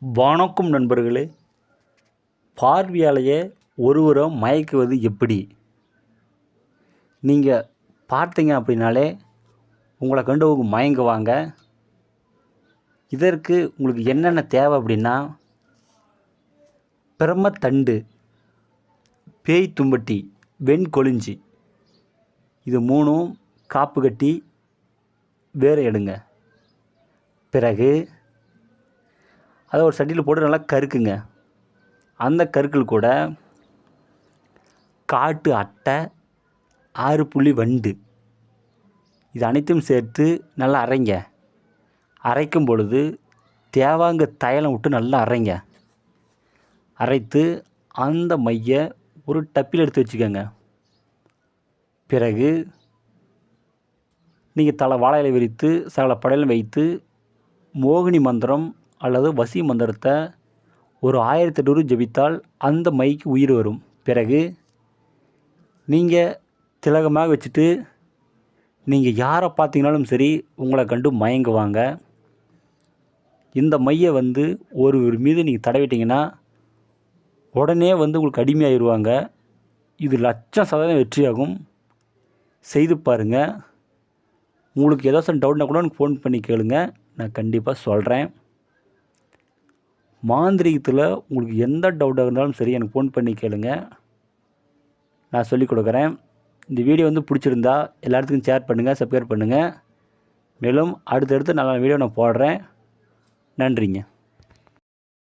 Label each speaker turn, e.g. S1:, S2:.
S1: வணக்கம் நண்பர்களே. பார்வையாளரையே ஒருவரை மயக்குவது எப்படி? நீங்கள் பார்த்தீங்க அப்படின்னாலே உங்களை கண்டு மயங்குவாங்க. இதற்கு உங்களுக்கு என்னென்ன தேவை அப்படின்னா, பிரம்மத்தண்டு, பேய் தும்பட்டி, வெண்கொழிஞ்சி, இது மூணும் காப்பு கட்டி வேற எடுங்க. பிறகு அதை ஒரு சட்டியில் போட்டு நல்லா கருக்குங்க. அந்த கருக்கள் கூட காட்டு அட்டை, 6 புள்ளி வண்டு, இது அனைத்தையும் சேர்த்து நல்லா அரைங்க. அரைக்கும் பொழுது தேவாங்க தைலம் விட்டு நல்லா அரைங்க. அரைத்து அந்த மையை ஒரு டப்பில் எடுத்து வச்சுக்கோங்க. பிறகு நீங்கள் தலை வாழை இலை விரித்து சகல படையலும் வைத்து மோகினி மந்திரம் அல்லது வசி மந்திரத்தை ஒரு 1008 ஜபித்தால் அந்த மைக்கு உயிர் வரும். பிறகு நீங்கள் திலகமாக வச்சுட்டு நீங்கள் யாரை பார்த்தீங்கனாலும் சரி உங்களை கண்டு மயங்குவாங்க. இந்த மையை ஒரு மீது நீங்கள் தடவிட்டிங்கன்னா உடனே உங்களுக்கு அடிமையாகிடுவாங்க. இது 100% வெற்றியாகும். செய்து பாருங்கள். உங்களுக்கு ஏதாச்சும் டவுட்னா கூட எனக்கு ஃபோன் பண்ணி கேளுங்க, நான் கண்டிப்பாக சொல்கிறேன். மாந்திரீகத்தில் உங்களுக்கு எந்த டவுட்டாக இருந்தாலும் சரி எனக்கு ஃபோன் பண்ணி கேளுங்க, நான் சொல்லிக் கொடுக்குறேன். இந்த வீடியோ பிடிச்சிருந்தா எல்லாத்துக்கும் ஷேர் பண்ணுங்கள், சப்ஸ்கிரைப் பண்ணுங்கள். மேலும் அடுத்தடுத்து நல்ல வீடியோ நான் போடுறேன். நன்றிங்க.